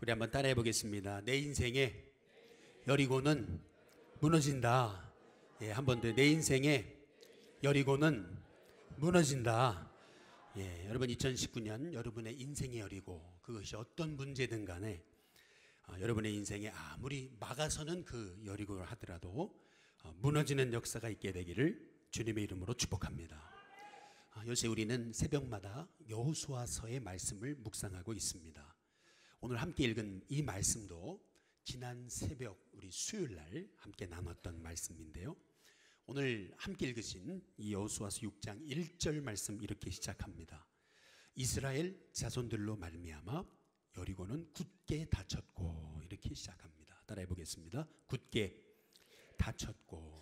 우리 한번 따라해 보겠습니다. 내 인생에 여리고는 무너진다. 예, 한 번 더. 내 인생에 여리고는 무너진다. 예, 여러분 2019년 여러분의 인생의 여리고, 그것이 어떤 문제든 간에 여러분의 인생에 아무리 막아서는 그 여리고를 하더라도 무너지는 역사가 있게 되기를 주님의 이름으로 축복합니다. 요새 우리는 새벽마다 여호수아서의 말씀을 묵상하고 있습니다. 오늘 함께 읽은 이 말씀도 지난 새벽 우리 수요일 날 함께 나눴던 말씀인데요. 오늘 함께 읽으신 이 여호수아서 6장 1절 말씀 이렇게 시작합니다. 이스라엘 자손들로 말미암아 여리고는 굳게 닫혔고, 이렇게 시작합니다. 따라해 보겠습니다. 굳게 닫혔고.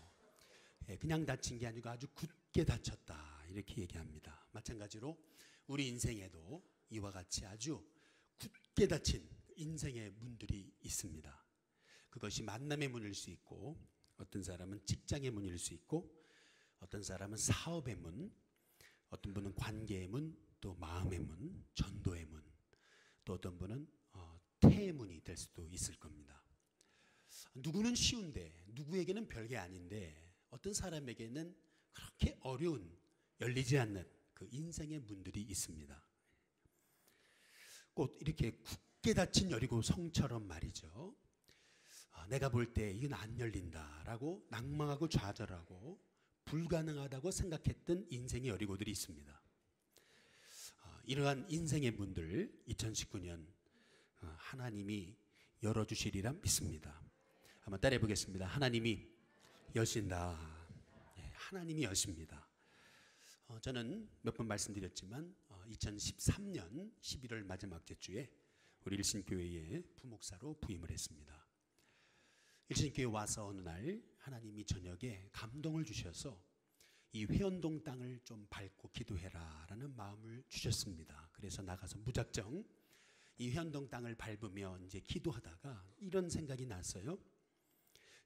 그냥 닫힌 게 아니고 아주 굳게 닫혔다, 이렇게 얘기합니다. 마찬가지로 우리 인생에도 이와 같이 아주 굳게 닫힌 인생의 문들이 있습니다. 그것이 만남의 문일 수 있고, 어떤 사람은 직장의 문일 수 있고, 어떤 사람은 사업의 문, 어떤 분은 관계의 문, 또 마음의 문, 전도의 문, 또 어떤 분은 태의 문이 될 수도 있을 겁니다. 누구는 쉬운데 누구에게는 별게 아닌데 어떤 사람에게는 그렇게 어려운, 열리지 않는 그 인생의 문들이 있습니다. 꼭 이렇게 굳게 닫힌 여리고 성처럼 말이죠. 내가 볼 때 이건 안 열린다라고 낭망하고 좌절하고 불가능하다고 생각했던 인생의 여리고들이 있습니다. 이러한 인생의 문들 2019년 하나님이 열어주시리라 믿습니다. 한번 따라해 보겠습니다. 하나님이 여신다. 하나님이 여십니다. 저는 몇 번 말씀드렸지만 2013년 11월 마지막 주에 우리 일신교회의 부목사로 부임을 했습니다. 일신교회 와서 어느 날 하나님이 저녁에 감동을 주셔서 이 회원동 땅을 좀 밟고 기도해라 라는 마음을 주셨습니다. 그래서 나가서 무작정 이 회원동 땅을 밟으며 이제 기도하다가 이런 생각이 났어요.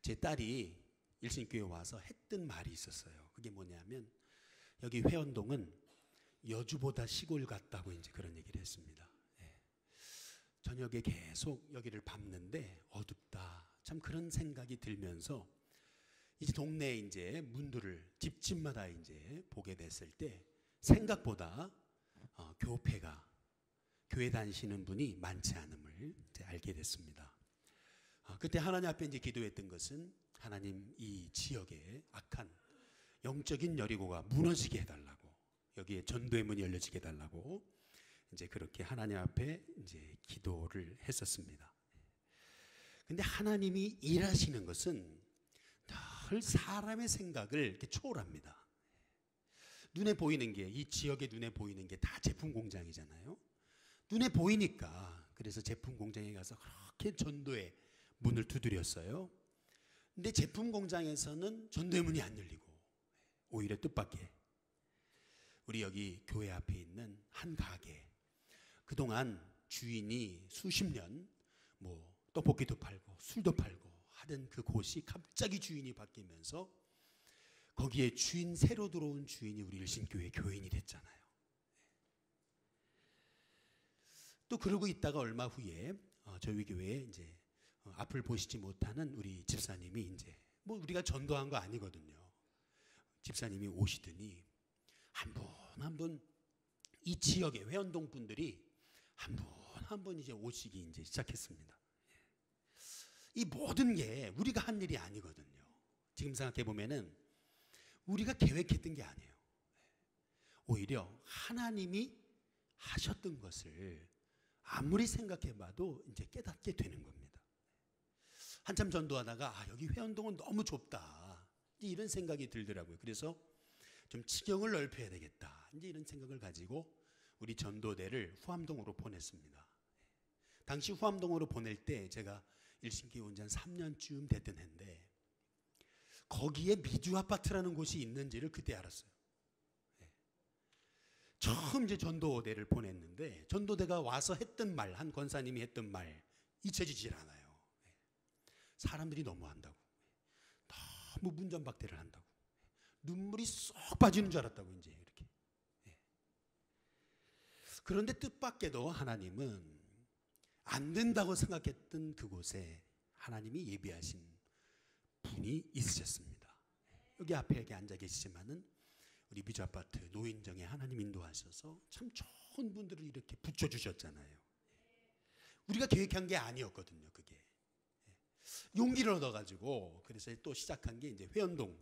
제 딸이 일신교회 와서 했던 말이 있었어요. 그게 뭐냐면, 여기 회원동은 여주보다 시골 같다고 이제 그런 얘기를 했습니다. 저녁에 계속 여기를 밟는데 어둡다. 참 그런 생각이 들면서 이제 동네에 이제 문들을 집집마다 이제 보게 됐을 때 생각보다 교회 다니시는 분이 많지 않음을 이제 알게 됐습니다. 그때 하나님 앞에 이제 기도했던 것은, 하나님 이 지역에 악한 영적인 여리고가 무너지게 해달라고, 여기에 전도의 문이 열려지게 해달라고 이제 그렇게 하나님 앞에 이제 기도를 했었습니다. 근데 하나님이 일하시는 것은 늘 사람의 생각을 이렇게 초월합니다. 눈에 보이는 게, 이 지역에 눈에 보이는 게 다 제품 공장이잖아요. 눈에 보이니까 그래서 제품 공장에 가서 그렇게 전도의 문을 두드렸어요. 근데 제품 공장에서는 전도의 문이 안 열리고 오히려 뜻밖의 우리 여기 교회 앞에 있는 한 가게, 그동안 주인이 수십 년 뭐 떡볶이도 팔고 술도 팔고 하던 그 곳이 갑자기 주인이 바뀌면서 거기에 새로 들어온 주인이 우리 일신교회 교인이 됐잖아요. 또 그러고 있다가 얼마 후에 저희 교회에 이제 앞을 보시지 못하는 우리 집사님이 이제 뭐 우리가 전도한 거 아니거든요. 집사님이 오시더니 한 분 한 분 이 지역의 회원동 분들이 한 분 한 분 이제 오시기 이제 시작했습니다. 이 모든 게 우리가 한 일이 아니거든요. 지금 생각해 보면은 우리가 계획했던 게 아니에요. 오히려 하나님이 하셨던 것을 아무리 생각해 봐도 이제 깨닫게 되는 겁니다. 한참 전도하다가 여기 회원동은 너무 좁다, 이런 생각이 들더라고요. 그래서 좀 지경을 넓혀야 되겠다, 이제 이런 생각을 가지고 우리 전도대를 후암동으로 보냈습니다. 당시 후암동으로 보낼 때 제가 일신교회 온 지 한 3년쯤 됐던 해인데 거기에 미주 아파트라는 곳이 있는지를 그때 알았어요. 처음 이제 전도대를 보냈는데 전도대가 와서 했던 말, 한 권사님이 했던 말 잊혀지질 않아요. 사람들이 너무 한다고, 너무 문전박대를 한다고, 눈물이 쏙 빠지는 줄 알았다고 이제 이렇게. 그런데 뜻밖에도 하나님은 안 된다고 생각했던 그곳에 하나님이 예비하신 분이 있으셨습니다. 여기 앞에 여기 앉아 계시지만은 우리 미주 아파트 노인정에 하나님 인도하셔서 참 좋은 분들을 이렇게 붙여주셨잖아요. 우리가 계획한 게 아니었거든요. 그게 용기를 얻어가지고 그래서 또 시작한 게 이제 회원동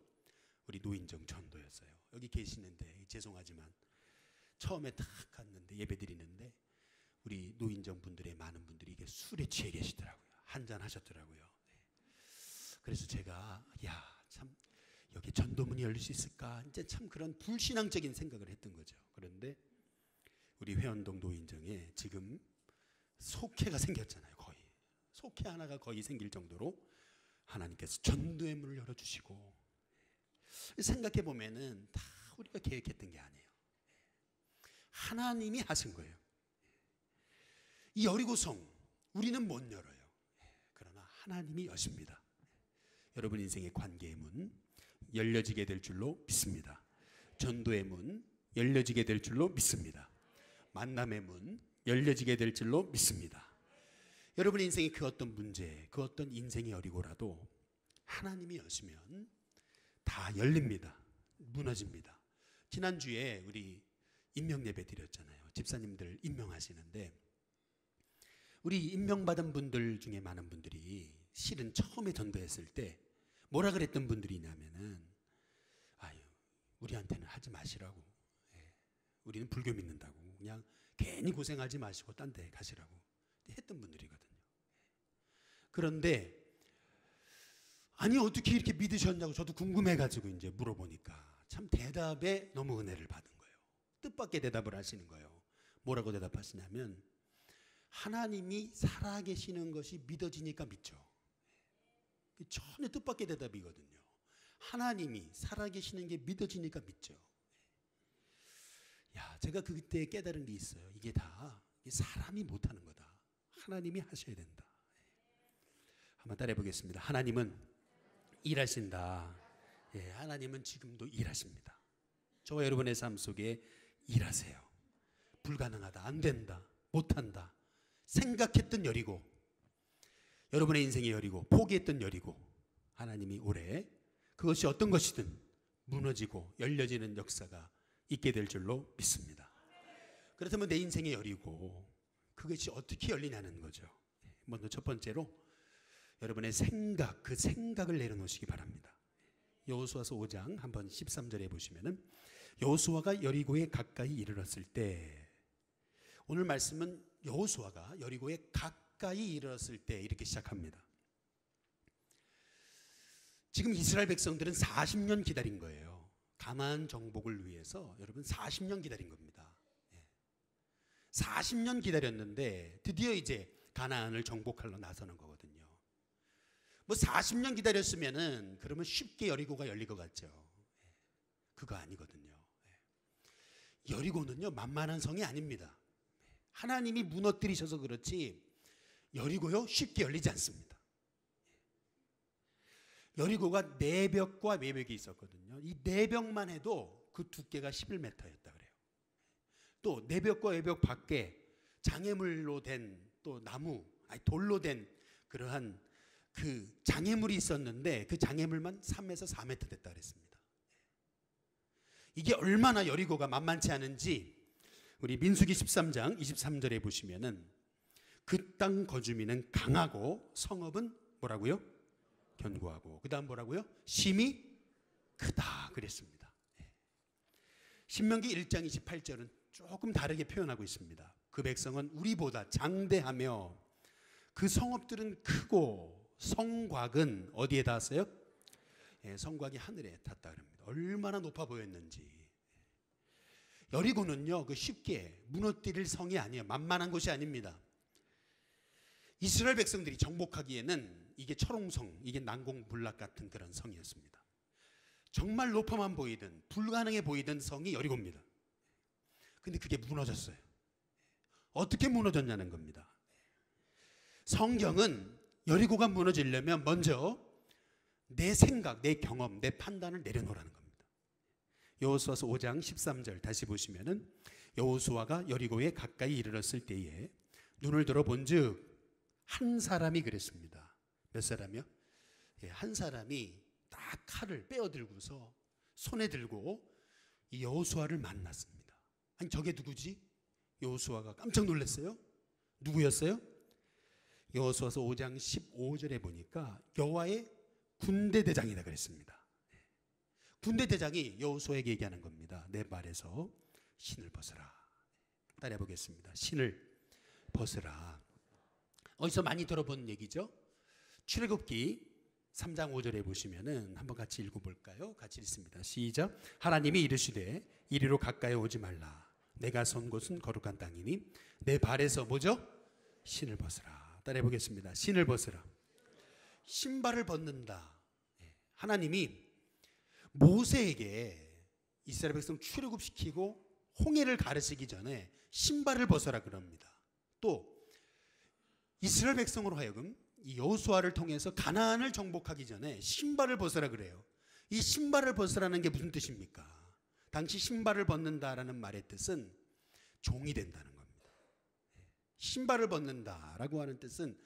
우리 노인정 전도였어요. 여기 계시는데 죄송하지만 처음에 딱 갔는데 예배 드리는데 우리 노인정 분들의 많은 분들이 이게 술에 취해 계시더라고요. 한잔 하셨더라고요. 그래서 제가 참 여기 전도문이 열릴 수 있을까? 이제 참 그런 불신앙적인 생각을 했던 거죠. 그런데 우리 회원동 노인정에 지금 속회가 생겼잖아요. 거의 속회 하나가 거의 생길 정도로 하나님께서 전도의 문을 열어주시고, 생각해 보면은 다 우리가 계획했던 게 아니에요. 하나님이 하신 거예요. 이 여리고성 우리는 못 열어요. 그러나 하나님이 여십니다. 여러분 인생의 관계의 문 열려지게 될 줄로 믿습니다. 전도의 문 열려지게 될 줄로 믿습니다. 만남의 문 열려지게 될 줄로 믿습니다. 여러분 인생의 그 어떤 문제, 그 어떤 인생의 여리고라도 하나님이 여시면 다 열립니다. 무너집니다. 지난주에 우리 임명예배 드렸잖아요. 집사님들 임명하시는데 우리 임명받은 분들 중에 많은 분들이 실은 처음에 전도했을 때 뭐라 그랬던 분들이 있냐면은 우리한테는 하지 마시라고, 우리는 불교 믿는다고, 그냥 괜히 고생하지 마시고 딴 데 가시라고 했던 분들이거든요. 그런데 아니 어떻게 이렇게 믿으셨냐고 저도 궁금해가지고 이제 물어보니까 참 대답에 너무 은혜를 받은 거예요. 뜻밖의 대답을 하시는 거예요. 뭐라고 대답하시냐면 하나님이 살아계시는 것이 믿어지니까 믿죠. 전혀 뜻밖의 대답이거든요. 하나님이 살아계시는 게 믿어지니까 믿죠. 제가 그때 깨달은 게 있어요. 이게 다 사람이 못하는 거다. 하나님이 하셔야 된다. 한번 따라해 보겠습니다. 하나님은 일하신다. 하나님은 지금도 일하십니다. 저와 여러분의 삶 속에 일하세요. 불가능하다, 안 된다, 못한다, 생각했던 여리고, 여러분의 인생의 여리고, 포기했던 여리고, 하나님이 올해 그것이 어떤 것이든 무너지고 열려지는 역사가 있게 될 줄로 믿습니다. 그렇다면 내 인생의 여리고 그것이 어떻게 열리냐는 거죠. 먼저 첫 번째로 여러분의 생각, 그 생각을 내려놓으시기 바랍니다. 여호수아서 5장 한번 13절에 보시면은 여호수아가 여리고에 가까이 이르렀을 때, 오늘 말씀은 여호수아가 여리고에 가까이 이르렀을 때 이렇게 시작합니다. 지금 이스라엘 백성들은 40년 기다린 거예요. 가나안 정복을 위해서 여러분 40년 기다린 겁니다. 40년 기다렸는데 드디어 이제 가나안을 정복하러 나서는 거거든요. 뭐 40년 기다렸으면은 그러면 쉽게 여리고가 열릴 것 같죠. 그거 아니거든요. 여리고는요 만만한 성이 아닙니다. 하나님이 무너뜨리셔서 그렇지 여리고요 쉽게 열리지 않습니다. 여리고가 내벽과 외벽이 있었거든요. 이 내벽만 해도 그 두께가 11m였다 그래요. 또 내벽과 외벽 밖에 장애물로 된 또 나무, 돌로 된 그러한 그 장애물이 있었는데 그 장애물만 3에서 4m 됐다 그랬습니다. 이게 얼마나 여리고가 만만치 않은지 우리 민수기 13장 23절에 보시면은 그 땅 거주민은 강하고 성읍은 뭐라고요? 견고하고, 그 다음 뭐라고요? 심이 크다 그랬습니다. 신명기 1장 28절은 조금 다르게 표현하고 있습니다. 그 백성은 우리보다 장대하며 그 성읍들은 크고 성곽은 어디에 닿았어요? 성곽이 하늘에 닿다 그럽니다. 얼마나 높아 보였는지. 여리고는요 그 쉽게 무너뜨릴 성이 아니에요. 만만한 곳이 아닙니다. 이스라엘 백성들이 정복하기에는 이게 철옹성, 이게 난공불락 같은 그런 성이었습니다. 정말 높아만 보이던, 불가능해 보이던 성이 여리고입니다. 근데 그게 무너졌어요. 어떻게 무너졌냐는 겁니다. 성경은 여리고가 무너지려면 먼저 내 생각, 내 경험, 내 판단을 내려놓으라는 겁니다. 여호수아서 5장 13절 다시 보시면은 여호수아가 여리고에 가까이 이르렀을 때에 눈을 들어 본즉 한 사람이 그랬습니다. 몇 사람이요? 예, 한 사람이 딱 칼을 빼어들고서 손에 들고 이 여호수아를 만났습니다. 아니 저게 누구지? 여호수아가 깜짝 놀랐어요. 누구였어요? 여호수아서 5장 15절에 보니까 여호와의 군대 대장이다 그랬습니다. 군대 대장이 여호수아에게 얘기하는 겁니다. 내 발에서 신을 벗어라. 따라해 보겠습니다. 신을 벗으라. 어디서 많이 들어본 얘기죠? 출애굽기 3장 5절에 보시면은 한번 같이 읽어볼까요? 같이 읽습니다. 시작. 하나님이 이르시되 이리로 가까이 오지 말라. 내가 선 곳은 거룩한 땅이니 내 발에서 뭐죠? 신을 벗으라. 따라해 보겠습니다. 신을 벗으라. 신발을 벗는다. 하나님이 모세에게 이스라엘 백성 출애굽시키고 홍해를 가르치기 전에 신발을 벗어라 그럽니다. 또 이스라엘 백성으로 하여금 이 여호수아를 통해서 가나안을 정복하기 전에 신발을 벗으라 그래요. 이 신발을 벗으라는 게 무슨 뜻입니까? 당시 신발을 벗는다라는 말의 뜻은 종이 된다는 겁니다. 신발을 벗는다라고 하는 뜻은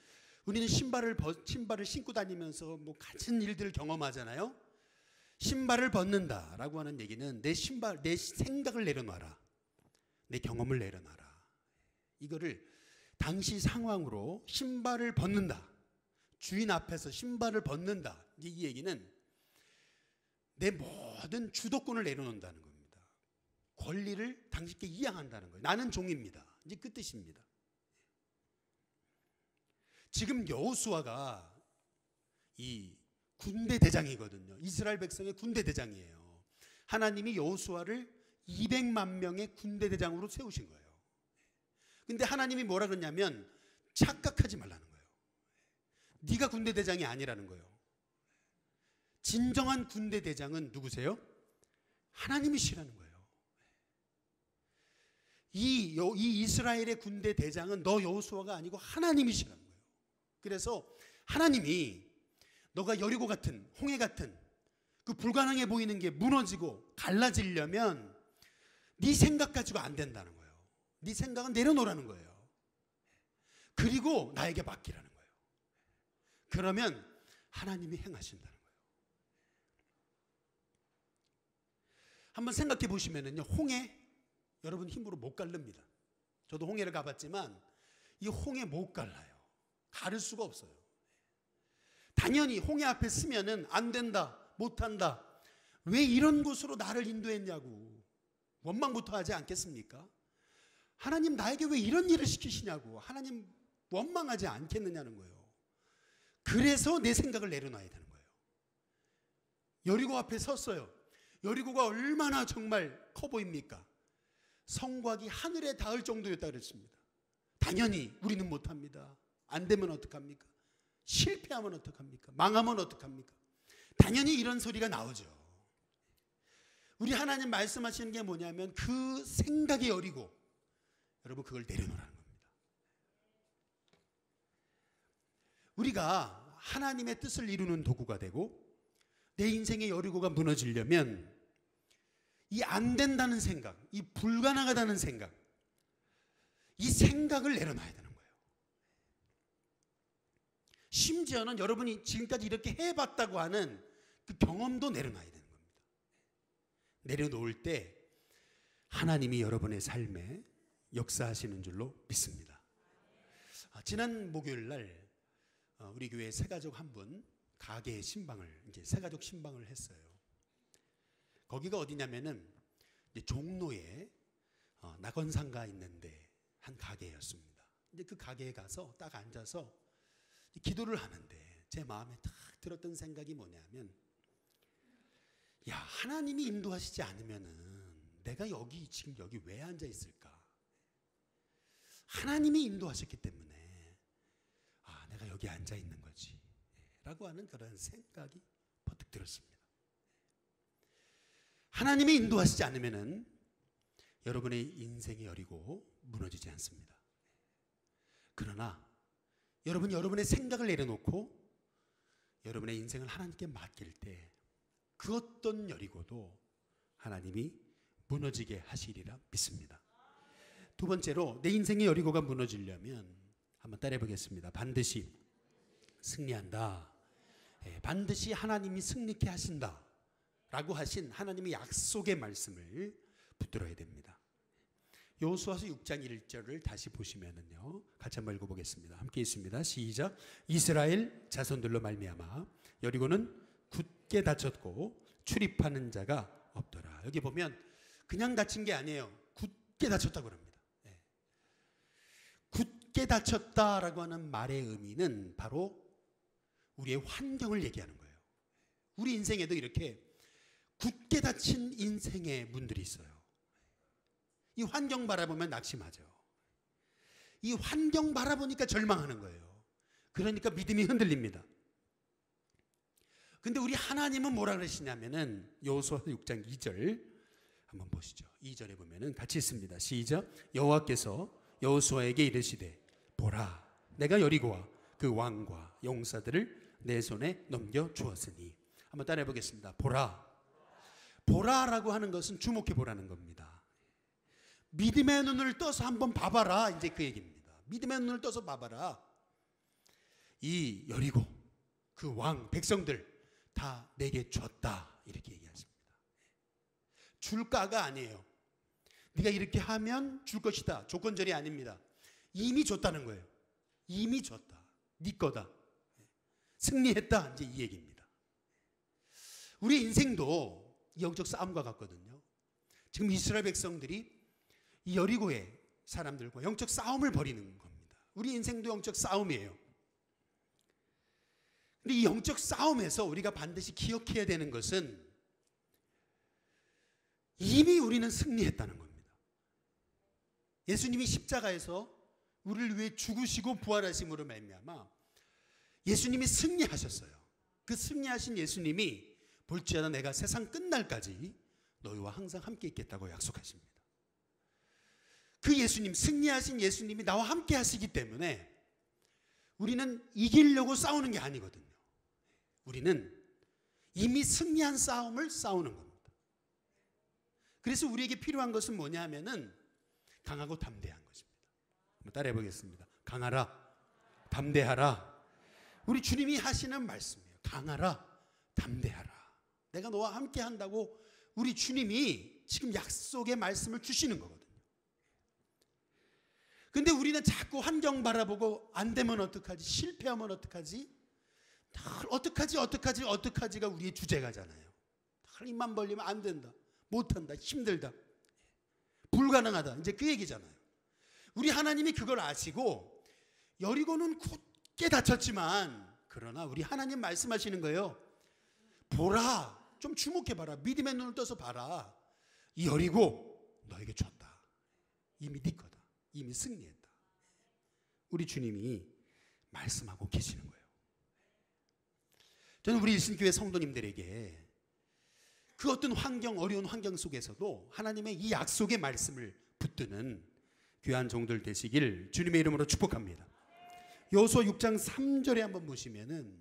우리는 신발을 신고 다니면서 뭐 같은 일들을 경험하잖아요. 신발을 벗는다라고 하는 얘기는 내 생각을 내려놔라. 내 경험을 내려놔라. 이거를 당시 상황으로 신발을 벗는다. 주인 앞에서 신발을 벗는다. 이 얘기는 내 모든 주도권을 내려놓는다는 겁니다. 권리를 당신께 이양한다는 거예요. 나는 종입니다. 이제 그 뜻입니다. 지금 여호수아가 이 군대 대장이거든요. 이스라엘 백성의 군대 대장이에요. 하나님이 여호수아를 200만 명의 군대 대장으로 세우신 거예요. 근데 하나님이 뭐라 그러냐면 착각하지 말라는 거예요. 네가 군대 대장이 아니라는 거예요. 진정한 군대 대장은 누구세요? 하나님이시라는 거예요. 이 이스라엘의 군대 대장은 너 여호수아가 아니고 하나님이시라는 거예요. 그래서 하나님이 너가 여리고 같은 홍해 같은 그 불가능해 보이는 게 무너지고 갈라지려면 네 생각 가지고 안 된다는 거예요. 네 생각은 내려놓으라는 거예요. 그리고 나에게 맡기라는 거예요. 그러면 하나님이 행하신다는 거예요. 한번 생각해 보시면은요, 홍해 여러분 힘으로 못 가릅니다. 저도 홍해를 가봤지만 이 홍해 못 갈라요. 가를 수가 없어요. 당연히 홍해 앞에 서면은 안 된다, 못한다. 왜 이런 곳으로 나를 인도했냐고 원망부터 하지 않겠습니까? 하나님 나에게 왜 이런 일을 시키시냐고 하나님 원망하지 않겠느냐는 거예요. 그래서 내 생각을 내려놔야 되는 거예요. 여리고 앞에 섰어요. 여리고가 얼마나 정말 커 보입니까? 성곽이 하늘에 닿을 정도였다 그랬습니다. 당연히 우리는 못합니다. 안 되면 어떡합니까? 실패하면 어떡합니까? 망하면 어떡합니까? 당연히 이런 소리가 나오죠. 우리 하나님 말씀하시는 게 뭐냐면 그 생각이 여리고 여러분 그걸 내려놓으라는 겁니다. 우리가 하나님의 뜻을 이루는 도구가 되고 내 인생의 여리고가 무너지려면 이 안 된다는 생각, 이 불가능하다는 생각, 이 생각을 내려놔야 되는 거예요. 심지어는 여러분이 지금까지 이렇게 해봤다고 하는 그 경험도 내려놔야 되는 겁니다. 내려놓을 때 하나님이 여러분의 삶에 역사하시는 줄로 믿습니다. 지난 목요일 날 우리 교회 새가족 한 분 가게의 신방을 이제 새가족 신방을 했어요. 거기가 어디냐면은 이제 종로에 낙원상가 있는데 한 가게였습니다. 이제 그 가게에 가서 딱 앉아서 기도를 하는데 제 마음에 딱 들었던 생각이 뭐냐면 야 하나님이 인도하시지 않으면은 내가 지금 여기 왜 앉아 있을까? 하나님이 인도하셨기 때문에 내가 여기 앉아 있는 거지 라고 하는 그런 생각이 퍼뜩 들었습니다. 하나님이 인도하시지 않으면은 여러분의 인생이 여리고 무너지지 않습니다. 그러나 여러분의 생각을 내려놓고 여러분의 인생을 하나님께 맡길 때 그 어떤 여리고도 하나님이 무너지게 하시리라 믿습니다. 두 번째로 내 인생의 여리고가 무너지려면 한번 따라해 보겠습니다. 반드시 승리한다. 반드시 하나님이 승리케 하신다 라고 하신 하나님의 약속의 말씀을 붙들어야 됩니다. 여호수아서 6장 1절을 다시 보시면은요, 같이 한번 읽어보겠습니다. 함께 있습니다. 시작. 이스라엘 자손들로 말미암아 여리고는 굳게 닫혔고 출입하는 자가 없더라. 여기 보면 그냥 닫힌 게 아니에요. 굳게 닫혔다고 합니다. 굳게 닫혔다라고 하는 말의 의미는 바로 우리의 환경을 얘기하는 거예요. 우리 인생에도 이렇게 굳게 닫힌 인생의 문들이 있어요. 이 환경 바라보면 낙심하죠. 이 환경 바라보니까 절망하는 거예요. 그러니까 믿음이 흔들립니다. 근데 우리 하나님은 뭐라 그러시냐면은 여호수아서 6장 2절 한번 보시죠. 2절에 보면은 같이 읽습니다. 시작. 여호와께서 여호수아에게 이르시되 보라, 내가 여리고와 그 왕과 용사들을 내 손에 넘겨 주었으니. 한번 따라해 보겠습니다. 보라. 보라라고 하는 것은 주목해 보라는 겁니다. 믿음의 눈을 떠서 한번 봐봐라, 이제 그 얘기입니다. 믿음의 눈을 떠서 봐봐라. 이 여리고 그 왕 백성들 다 내게 줬다, 이렇게 얘기하십니다. 줄까가 아니에요. 네가 이렇게 하면 줄 것이다, 조건절이 아닙니다. 이미 줬다는 거예요. 이미 줬다, 네 거다, 승리했다, 이제 이 얘기입니다. 우리 인생도 영적 싸움과 같거든요. 지금 이스라엘 백성들이 이 여리고의 사람들과 영적 싸움을 벌이는 겁니다. 우리 인생도 영적 싸움이에요. 근데 이 영적 싸움에서 우리가 반드시 기억해야 되는 것은 이미 우리는 승리했다는 겁니다. 예수님이 십자가에서 우리를 위해 죽으시고 부활하심으로 말미암아 예수님이 승리하셨어요. 그 승리하신 예수님이 볼지어다 내가 세상 끝날까지 너희와 항상 함께 있겠다고 약속하십니다. 그 예수님, 승리하신 예수님이 나와 함께 하시기 때문에 우리는 이기려고 싸우는 게 아니거든요. 우리는 이미 승리한 싸움을 싸우는 겁니다. 그래서 우리에게 필요한 것은 뭐냐 하면은 강하고 담대한 것입니다. 한번 따라해 보겠습니다. 강하라, 담대하라. 우리 주님이 하시는 말씀이에요. 강하라, 담대하라. 내가 너와 함께 한다고 우리 주님이 지금 약속의 말씀을 주시는 거거든요. 근데 우리는 자꾸 환경 바라보고 안 되면 어떡하지, 실패하면 어떡하지, 어떡하지가 우리의 주제가잖아요. 입만 벌리면 안 된다, 못한다, 힘들다, 불가능하다, 이제 그 얘기잖아요. 우리 하나님이 그걸 아시고 여리고는 굳게 닫혔지만, 그러나 우리 하나님 말씀하시는 거예요. 보라, 좀 주목해봐라, 믿음의 눈을 떠서 봐라. 이 여리고 너에게 줬다, 이미 네 거다, 이미 승리했다. 우리 주님이 말씀하고 계시는 거예요. 저는 우리 일신교회 성도님들에게 그 어떤 환경, 어려운 환경 속에서도 하나님의 이 약속의 말씀을 붙드는 귀한 종들 되시길 주님의 이름으로 축복합니다. 여호수아 6장 3절에 한번 보시면은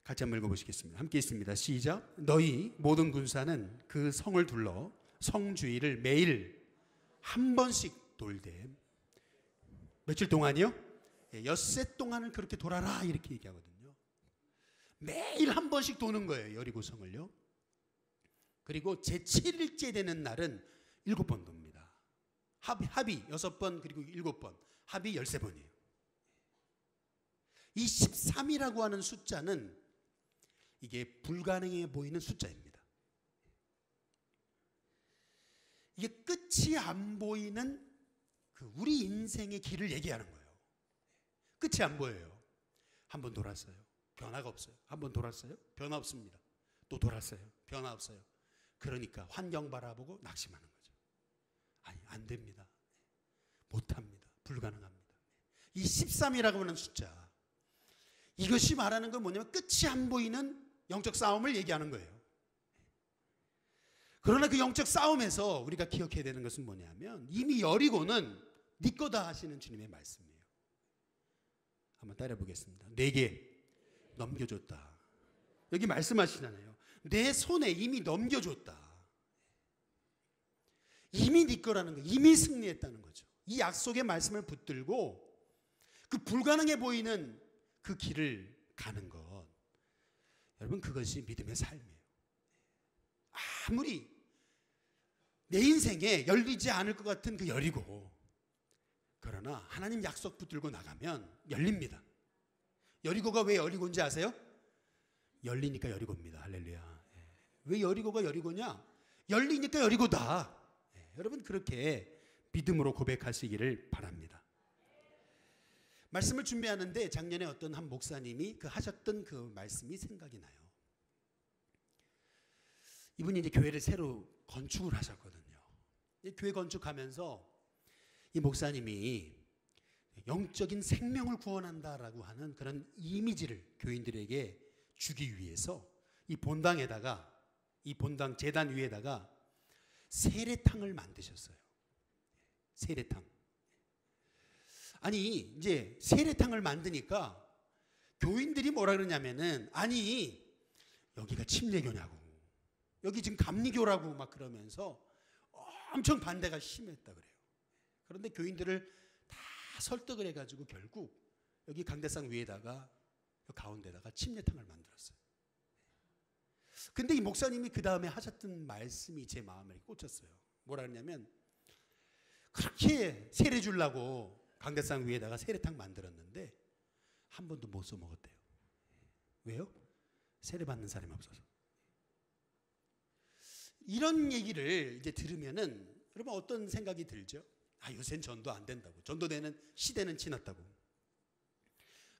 같이 한번 읽어보시겠습니다. 함께 있습니다. 시작. 너희 모든 군사는 그 성을 둘러 성 주위를 매일 한 번씩 돌되. 며칠 동안이요? 엿새 동안을 그렇게 돌아라, 이렇게 얘기하거든요. 매일 한 번씩 도는 거예요, 여리고 성을요. 그리고 제7일째 되는 날은 7번 돕니다. 합이 6번, 그리고 7번, 합이 13번이에요. 이 13이라고 하는 숫자는 이게 불가능해 보이는 숫자입니다. 이게 끝이 안 보이는 그 우리 인생의 길을 얘기하는 거예요. 끝이 안 보여요. 한 번 돌았어요, 변화가 없어요. 한 번 돌았어요, 변화 없습니다. 또 돌았어요, 변화 없어요. 그러니까 환경 바라보고 낙심하는 거죠. 아니, 안 됩니다, 못합니다, 불가능합니다. 이 13이라고 하는 숫자, 이것이 말하는 건 뭐냐면 끝이 안 보이는 영적 싸움을 얘기하는 거예요. 그러나 그 영적 싸움에서 우리가 기억해야 되는 것은 뭐냐면 이미 여리고는 네 거다 하시는 주님의 말씀이에요. 한번 따라해 보겠습니다. 내게 넘겨줬다. 여기 말씀하시잖아요. 내 손에 이미 넘겨줬다. 이미 네 거라는 거예요. 이미 승리했다는 거죠. 이 약속의 말씀을 붙들고 그 불가능해 보이는 그 길을 가는 것, 여러분 그것이 믿음의 삶이에요. 아무리 내 인생에 열리지 않을 것 같은 그 여리고, 그러나 하나님 약속 붙들고 나가면 열립니다. 여리고가 왜 여리고인지 아세요? 열리니까 여리고입니다. 할렐루야. 왜 여리고가 여리고냐? 열리니까 여리고다. 여러분 그렇게 믿음으로 고백하시기를 바랍니다. 말씀을 준비하는데 작년에 어떤 한 목사님이 하셨던 그 말씀이 생각이 나요. 이분이 이제 교회를 새로 건축을 하셨거든요. 교회 건축하면서 이 목사님이 영적인 생명을 구원한다라고 하는 그런 이미지를 교인들에게 주기 위해서 이 본당에다가, 이 본당 제단 위에다가 세례탕을 만드셨어요. 세례탕. 아니 이제 세례탕을 만드니까 교인들이 뭐라 그러냐면은, 아니 여기가 침례교냐고, 여기 지금 감리교라고 막 그러면서 엄청 반대가 심했다 그래요. 그런데 교인들을 다 설득을 해가지고 결국 여기 강대상 위에다가 가운데다가 침례탕을 만들었어요. 근데 이 목사님이 그 다음에 하셨던 말씀이 제 마음에 꽂혔어요. 뭐라 그러냐면, 그렇게 세례 주려고 강대상 위에다가 세례탕 만들었는데 한 번도 못 써먹었대요. 왜요? 세례 받는 사람이 없어서. 이런 얘기를 이제 들으면은 여러분 어떤 생각이 들죠? 요새는 전도 안 된다고, 전도되는 시대는 지났다고,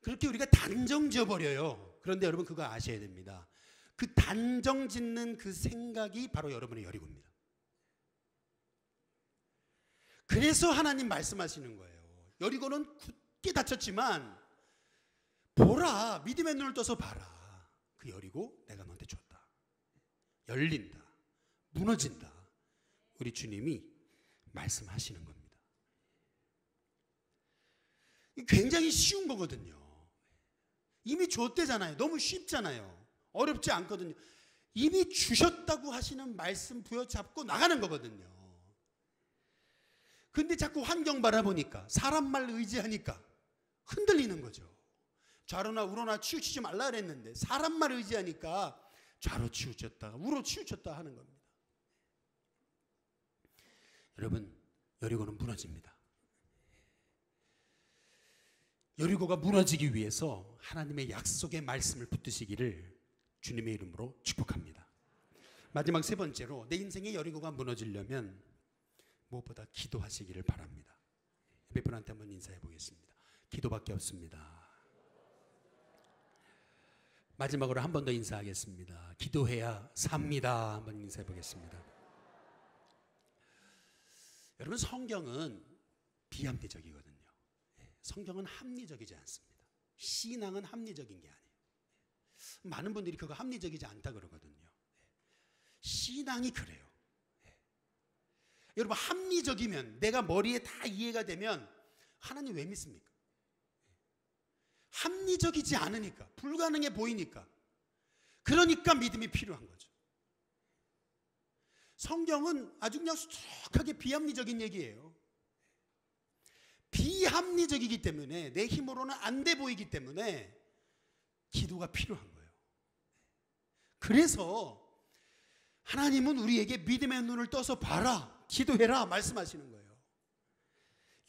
그렇게 우리가 단정 지어버려요. 그런데 여러분 그거 아셔야 됩니다. 그 단정 짓는 그 생각이 바로 여러분의 여리고입니다. 그래서 하나님 말씀하시는 거예요. 여리고는 굳게 닫혔지만 보라, 믿음의 눈을 떠서 봐라. 그 여리고 내가 너한테 줬다. 열린다. 무너진다. 우리 주님이 말씀하시는 겁니다. 굉장히 쉬운 거거든요. 이미 줬대잖아요. 너무 쉽잖아요. 어렵지 않거든요. 이미 주셨다고 하시는 말씀 부여잡고 나가는 거거든요. 근데 자꾸 환경 바라보니까, 사람 말 의지하니까 흔들리는 거죠. 좌로나 우로나 치우치지 말라 그랬는데 사람 말 의지하니까 좌로 치우쳤다 우로 치우쳤다 하는 겁니다. 여러분, 여리고는 무너집니다. 여리고가 무너지기 위해서 하나님의 약속의 말씀을 붙드시기를 주님의 이름으로 축복합니다. 마지막 세 번째로, 내 인생의 여리고가 무너지려면 무엇보다 기도하시기를 바랍니다. 몇 분한테 한번 인사해 보겠습니다. 기도밖에 없습니다. 마지막으로 한 번 더 인사하겠습니다. 기도해야 삽니다. 한번 인사해 보겠습니다. 여러분, 성경은 비합리적이거든요. 성경은 합리적이지 않습니다. 신앙은 합리적인 게 아니에요. 많은 분들이 그거 합리적이지 않다 그러거든요. 신앙이 그래요. 여러분, 합리적이면, 내가 머리에 다 이해가 되면 하나님 왜 믿습니까? 합리적이지 않으니까, 불가능해 보이니까, 그러니까 믿음이 필요한 거죠. 성경은 아주 그냥 수특하게 비합리적인 얘기예요. 비합리적이기 때문에, 내 힘으로는 안 돼 보이기 때문에 기도가 필요한 거예요. 그래서 하나님은 우리에게 믿음의 눈을 떠서 봐라, 기도해라 말씀하시는 거예요.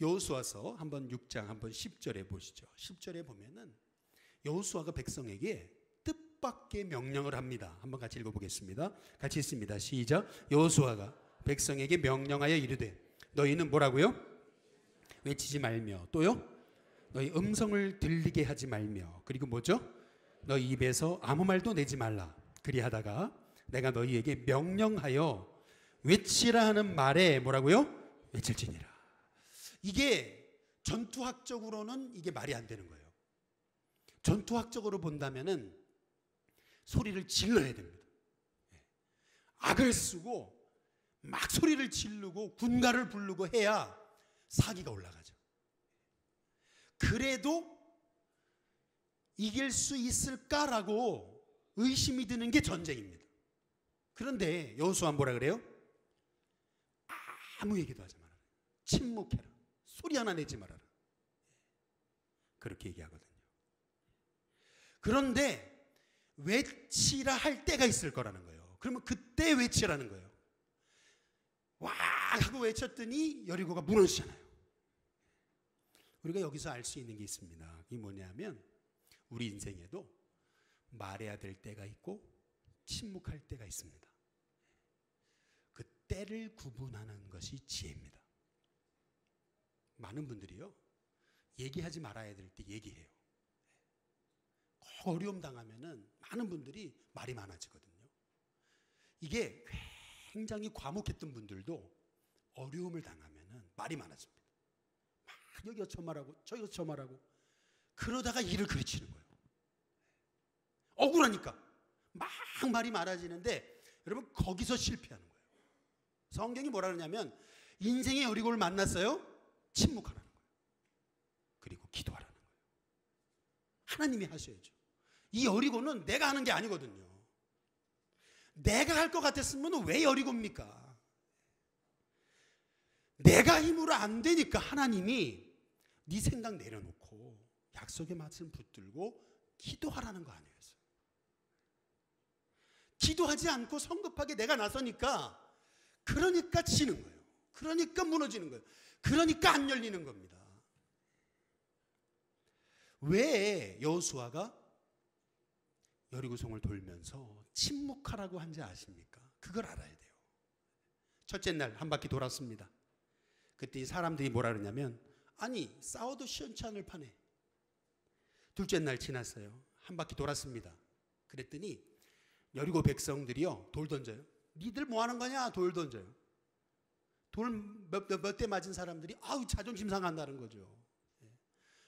여호수아서 한번 6장 한번 10절에 보시죠. 10절에 보면은 여호수아가 백성에게 뜻밖의 명령을 합니다. 한번 같이 읽어보겠습니다. 같이 읽습니다. 시작. 여호수아가 백성에게 명령하여 이르되, 너희는 뭐라고요? 외치지 말며, 또요? 너희 음성을 들리게 하지 말며, 그리고 뭐죠? 너희 입에서 아무 말도 내지 말라. 그리하다가 내가 너희에게 명령하여 외치라 하는 말에 뭐라고요? 외칠지니라. 이게 전투학적으로는 이게 말이 안 되는 거예요. 전투학적으로 본다면은 소리를 질러야 됩니다. 악을 쓰고 막 소리를 지르고 군가를 부르고 해야 사기가 올라가죠. 그래도 이길 수 있을까라고 의심이 드는 게 전쟁입니다. 그런데 여호수아는 뭐라 그래요? 아무 얘기도 하지 마라. 침묵해라. 소리 하나 내지 말아라. 그렇게 얘기하거든요. 그런데 외치라 할 때가 있을 거라는 거예요. 그러면 그때 외치라는 거예요. 와 하고 외쳤더니 여리고가 무너지잖아요. 우리가 여기서 알 수 있는 게 있습니다. 이게 뭐냐면 우리 인생에도 말해야 될 때가 있고 침묵할 때가 있습니다. 그 때를 구분하는 것이 지혜입니다. 많은 분들이요, 얘기하지 말아야 될 때 얘기해요. 어려움 당하면은 많은 분들이 말이 많아지거든요. 이게 굉장히 과묵했던 분들도 어려움을 당하면은 말이 많아집니다. 막 여기서 저 말하고 저기서 저 말하고 그러다가 일을 그르치는 거예요. 억울하니까 막 말이 많아지는데 여러분 거기서 실패하는 거예요. 성경이 뭐라 그러냐면 인생의 여리고를 만났어요. 침묵하라는 거예요. 그리고 기도하라는 거예요. 하나님이 하셔야죠. 이 여리고는 내가 하는 게 아니거든요. 내가 할 것 같았으면 왜 여리고입니까? 내가 힘으로 안 되니까 하나님이 네 생각 내려놓고 약속의 말씀 붙들고 기도하라는 거 아니에요. 기도하지 않고 성급하게 내가 나서니까 그러니까 지는 거예요. 그러니까 무너지는 거예요. 그러니까 안 열리는 겁니다. 왜 여호수아가 여리고성을 돌면서 침묵하라고 한지 아십니까? 그걸 알아야 돼요. 첫째 날 한 바퀴 돌았습니다. 그때 사람들이 뭐라 그러냐면 아니 싸워도 시원치 않을 판에. 둘째 날 지났어요. 한 바퀴 돌았습니다. 그랬더니 여리고 백성들이요 돌 던져요. 니들 뭐 하는 거냐? 돌 던져요. 돌 몇 대 맞은 사람들이 아우 자존심 상한다는 거죠.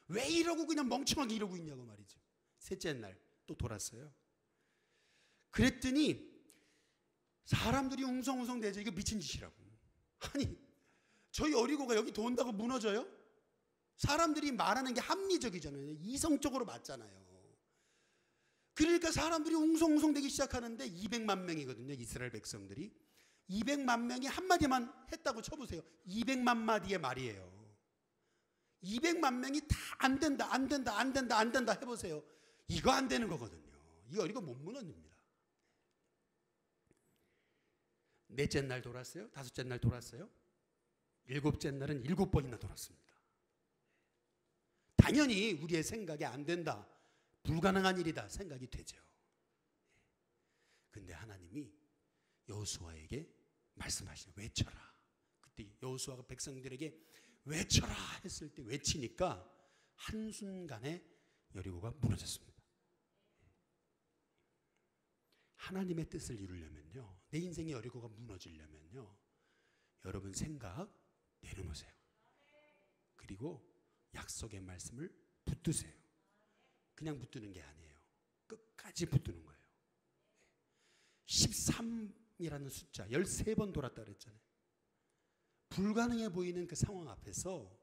왜 이러고 그냥 멍청하게 이러고 있냐고 말이죠. 셋째 날 또 돌았어요. 그랬더니 사람들이 웅성웅성 대죠. 이거 미친 짓이라고. 아니 저 여리고가 여기 돈다고 무너져요? 사람들이 말하는 게 합리적이잖아요. 이성적으로 맞잖아요. 그러니까 사람들이 웅성웅성 되기 시작하는데 200만 명이거든요. 이스라엘 백성들이. 200만 명이 한마디만 했다고 쳐보세요. 200만 마디의 말이에요. 200만 명이 다 안 된다, 안 된다, 안 된다, 안 된다 해보세요. 이거 안 되는 거거든요. 이거 못 무너집니다. 넷째 날 돌았어요. 다섯째 날 돌았어요. 일곱째 날은 7번이나 돌았습니다. 당연히 우리의 생각에 안 된다, 불가능한 일이다 생각이 되죠. 근데 하나님이 여호수아에게 말씀하시는 외쳐라. 그때 여호수아가 백성들에게 외쳐라 했을 때 외치니까 한순간에 여리고가 무너졌습니다. 하나님의 뜻을 이루려면요, 내 인생의 여리고가 무너지려면요, 여러분 생각 내려놓으세요. 그리고 약속의 말씀을 붙드세요. 그냥 붙드는 게 아니에요. 끝까지 붙드는 거예요. 13이라는 숫자 13번 돌았다 그랬잖아요. 불가능해 보이는 그 상황 앞에서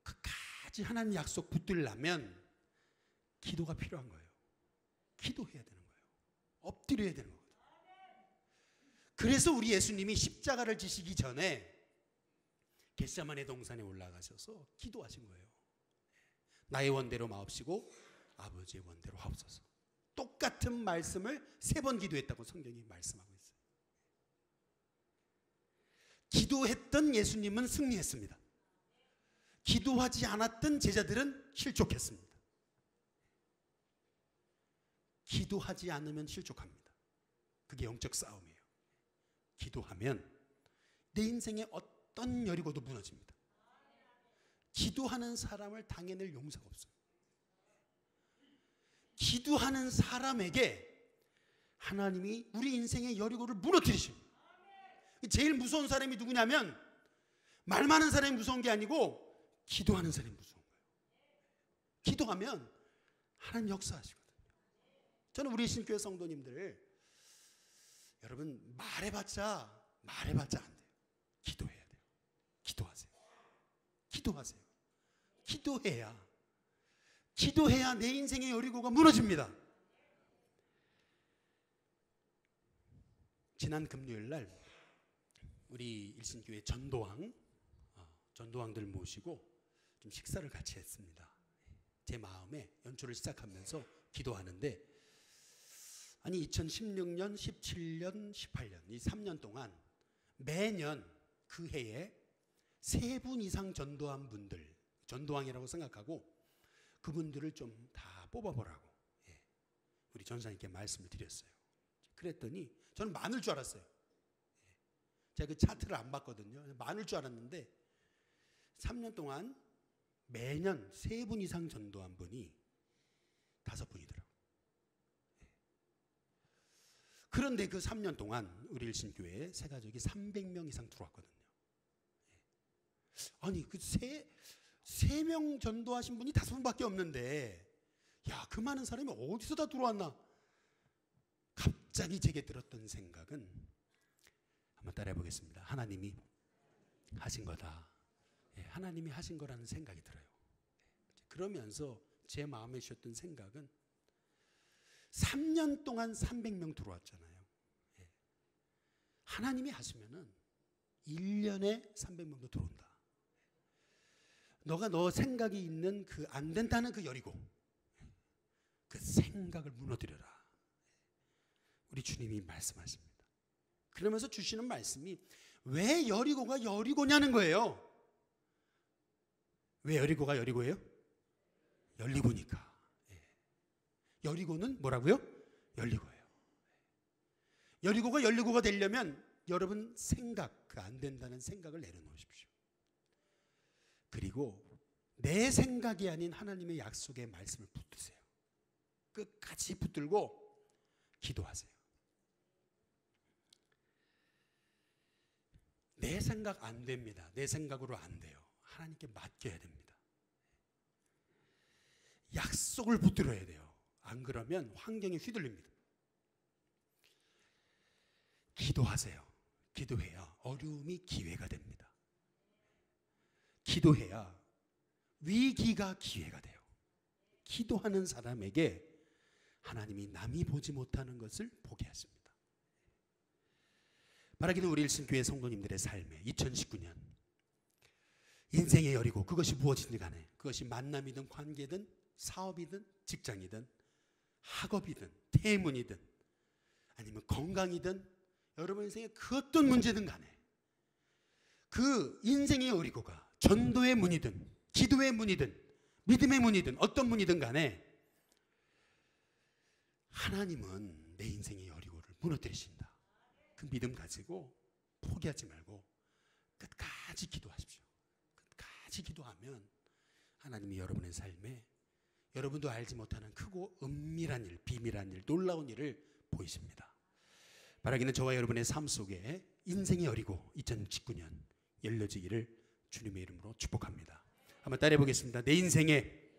끝까지 하나님 약속 붙들려면 기도가 필요한 거예요. 기도해야 되는 거예요. 엎드려야 되는 거거든요. 그래서 우리 예수님이 십자가를 지시기 전에 겟세마네 동산에 올라가셔서 기도하신 거예요. 나의 원대로 마옵시고 아버지의 원대로 하옵소서. 똑같은 말씀을 3번 기도했다고 성경이 말씀하고 있어요. 기도했던 예수님은 승리했습니다. 기도하지 않았던 제자들은 실족했습니다. 기도하지 않으면 실족합니다. 그게 영적 싸움이에요. 기도하면 내 인생의 어떤 여리고도 무너집니다. 기도하는 사람을 당해낼 용사가 없어요. 기도하는 사람에게 하나님이 우리 인생의 여리고를 무너뜨리십니다. 제일 무서운 사람이 누구냐면 말 많은 사람이 무서운 게 아니고 기도하는 사람이 무서운 거예요. 기도하면 하나님 역사하시거든요. 저는 우리 신교회 성도님들 여러분 말해봤자 안 돼요. 기도해야 돼요. 기도하세요. 기도하세요. 기도해야 내 인생의 여리고가 무너집니다. 지난 금요일 날 우리 일신교회 전도왕들 모시고 좀 식사를 같이 했습니다. 제 마음에 연초를 시작하면서 기도하는데, 아니 2016년, 17년, 18년 이 3년 동안 매년 그 해에 3분 이상 전도한 분들, 전도왕이라고 생각하고 그분들을 좀 다 뽑아보라고 우리 전사님께 말씀을 드렸어요. 그랬더니 저는 많을 줄 알았어요. 제가 그 차트를 안 봤거든요. 많을 줄 알았는데 3년 동안 매년 3분 이상 전도한 분이 5분이더라고요. 그런데 그 3년 동안 우리 일신교회에 새가족이 300명 이상 들어왔거든요. 아니 그 3명 전도하신 분이 5분밖에 없는데, 야, 그 많은 사람이 어디서 다 들어왔나? 갑자기 제게 들었던 생각은, 한번 따라해 보겠습니다. 하나님이 하신 거다. 하나님이 하신 거라는 생각이 들어요. 그러면서 제 마음에 주셨던 생각은, 3년 동안 300명 들어왔잖아요. 하나님이 하시면은 1년에 300명도 들어온다. 너가 너 생각이 있는 그 안 된다는 그 여리고, 그 생각을 무너뜨려라. 우리 주님이 말씀하십니다. 그러면서 주시는 말씀이 왜 여리고가 여리고냐는 거예요. 왜 여리고가 여리고예요? 열리고니까. 여리고는 뭐라고요? 열리고예요. 여리고가 열리고가 되려면 여러분 생각, 그 안 된다는 생각을 내려놓으십시오. 그리고 내 생각이 아닌 하나님의 약속의 말씀을 붙드세요. 끝까지 붙들고 기도하세요. 내 생각 안 됩니다. 내 생각으로 안 돼요. 하나님께 맡겨야 됩니다. 약속을 붙들어야 돼요. 안 그러면 환경에 휘둘립니다. 기도하세요. 기도해야 어려움이 기회가 됩니다. 기도해야 위기가 기회가 돼요. 기도하는 사람에게 하나님이 남이 보지 못하는 것을 보게 하십니다. 바라기는 우리 일신교회 성도님들의 삶에 2019년 인생의 여리고, 그것이 무엇이든 간에, 그것이 만남이든 관계든 사업이든 직장이든 학업이든 태문이든 아니면 건강이든 여러분 인생의 그 어떤 문제든 간에 그 인생의 여리고가 전도의 문이든 기도의 문이든 믿음의 문이든 어떤 문이든 간에 하나님은 내 인생의 여리고를 무너뜨리신다. 그 믿음 가지고 포기하지 말고 끝까지 기도하십시오. 끝까지 기도하면 하나님이 여러분의 삶에 여러분도 알지 못하는 크고 은밀한 일, 비밀한 일, 놀라운 일을 보이십니다. 바라기는 저와 여러분의 삶 속에 인생의 여리고 2019년 열려지기를 주님의 이름으로 축복합니다. 한번 따라해 보겠습니다. 내 인생의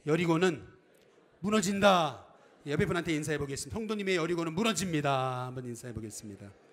여리고는 무너진다. 옆에 분한테 인사해 보겠습니다. 성도님의 여리고는 무너집니다. 한번 인사해 보겠습니다.